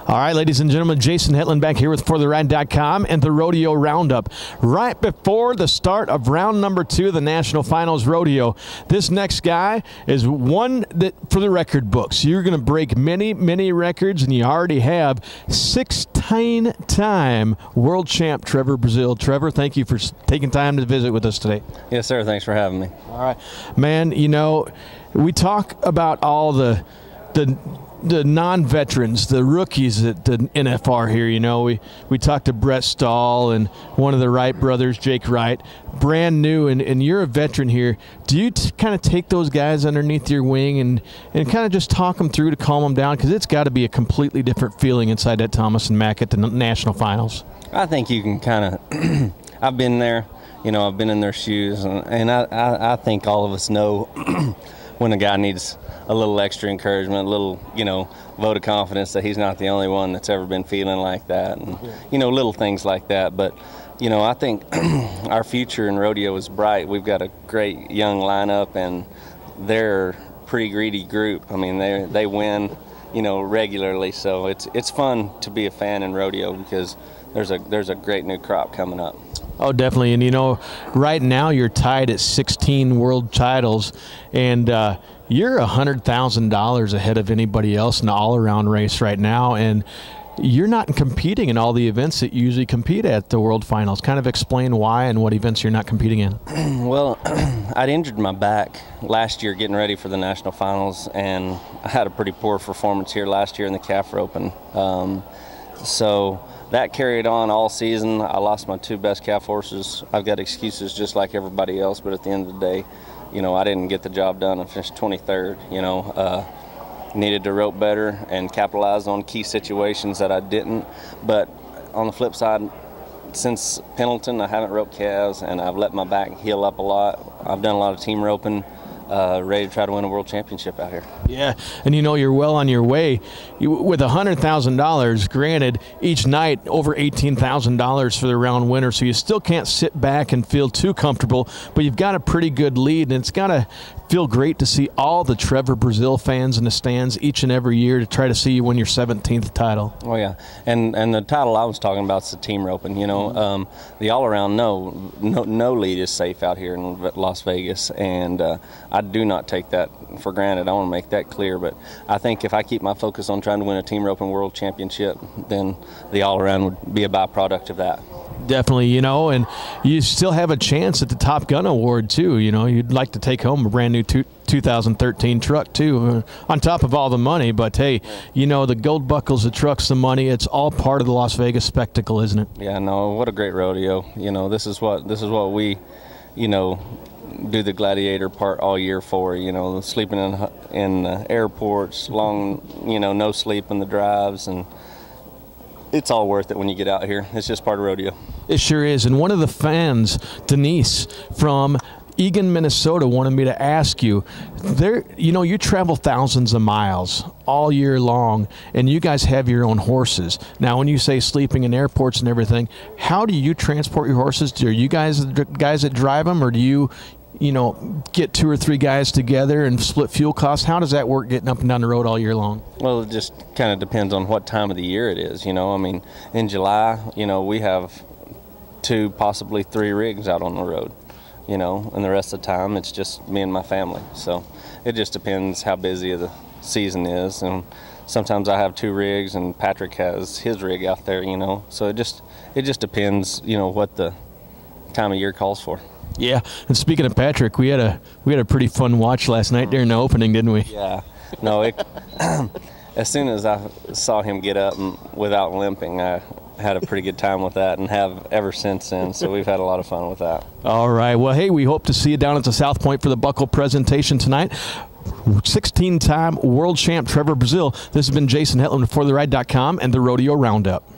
All right, ladies and gentlemen, Jason Hetland back here with ForTheRide.com and the Rodeo Roundup. Right before the start of round number 2 of the National Finals Rodeo, this next guy is one that, for the record books, you're going to break many, many records, and you already have 16-time world champ Trevor Brazile. Trevor, thank you for taking time to visit with us today. Yes, sir. Thanks for having me. All right. Man, you know, we talk about all the non-veterans, the rookies at the NFR here. You know, we talked to Brett Stahl and one of the Wright brothers, Jake Wright, brand new, and you're a veteran here. Do you kind of take those guys underneath your wing and kind of just talk them through to calm them down? Because it's got to be a completely different feeling inside that Thomas and Mack at the national finals. I think you can kind of I've been there, you know, I've been in their shoes, and I think all of us know when a guy needs a little extra encouragement, a little, you know, vote of confidence that he's not the only one that's ever been feeling like that, and you know, little things like that. But you know, I think our future in rodeo is bright. We've got a great young lineup, and they're a pretty greedy group. I mean, they win, you know, regularly. So it's fun to be a fan in rodeo because there's a great new crop coming up. Oh, definitely. And you know, right now you're tied at 16 world titles, and you're $100,000 ahead of anybody else in the all-around race right now, and you're not competing in all the events that you usually compete at the World Finals. Kind of explain why and what events you're not competing in. Well, I'd injured my back last year getting ready for the National Finals, and I had a pretty poor performance here last year in the calf roping. So that carried on all season. I lost my 2 best calf horses. I've got excuses just like everybody else, but at the end of the day, you know, I didn't get the job done. I finished 23rd, you know. Needed to rope better and capitalize on key situations that I didn't. But on the flip side, since Pendleton, I haven't roped calves, and I've let my back heal up a lot. I've done a lot of team roping, ready to try to win a world championship out here. Yeah, and you know, you're well on your way. With $100,000, granted, each night over $18,000 for the round winner, so you still can't sit back and feel too comfortable, but you've got a pretty good lead, and it's got to feel great to see all the Trevor Brazile fans in the stands each and every year to try to see you win your 17th title. Oh yeah, and the title I was talking about is the team roping. You know, the all-around no lead is safe out here in Las Vegas, and I do not take that for granted. I want to make that clear. But I think if I keep my focus on trying to win a team roping world championship, then the all-around would be a byproduct of that. Definitely, you know, and you still have a chance at the Top Gun Award, too. You know, you'd like to take home a brand new 2013 truck, too, on top of all the money. But, hey, you know, the gold buckles, the trucks, the money, it's all part of the Las Vegas spectacle, isn't it? Yeah, no, what a great rodeo. You know, this is what we, you know, do the gladiator part all year for. You know, sleeping in airports, long, you know, no sleep in the drives, and it's all worth it when you get out here. It's just part of rodeo. It sure is. And one of the fans, Denise from Eagan, Minnesota, wanted me to ask you, you know, you travel thousands of miles all year long, and you guys have your own horses. Now, when you say sleeping in airports and everything, how do you transport your horses? Are you guys the guys that drive them, or do you know, get 2 or 3 guys together and split fuel costs? How does that work getting up and down the road all year long? Well, it just kind of depends on what time of the year it is. You know, I mean, in July, you know, we have 2, possibly 3 rigs out on the road, you know, and the rest of the time it's just me and my family. So it just depends how busy the season is, and sometimes I have 2 rigs and Patrick has his rig out there, you know. So it just depends, you know, what the time of year calls for. Yeah, and speaking of Patrick, we had a pretty fun watch last night during the opening, didn't we? Yeah, no, as soon as I saw him get up and without limping, I had a pretty good time with that, and have ever since then. So we've had a lot of fun with that. All right, well, hey, we hope to see you down at the South Point for the buckle presentation tonight. 16-time world champ Trevor Brazile. This has been Jason Hetland with ForTheRide.com and the Rodeo Roundup.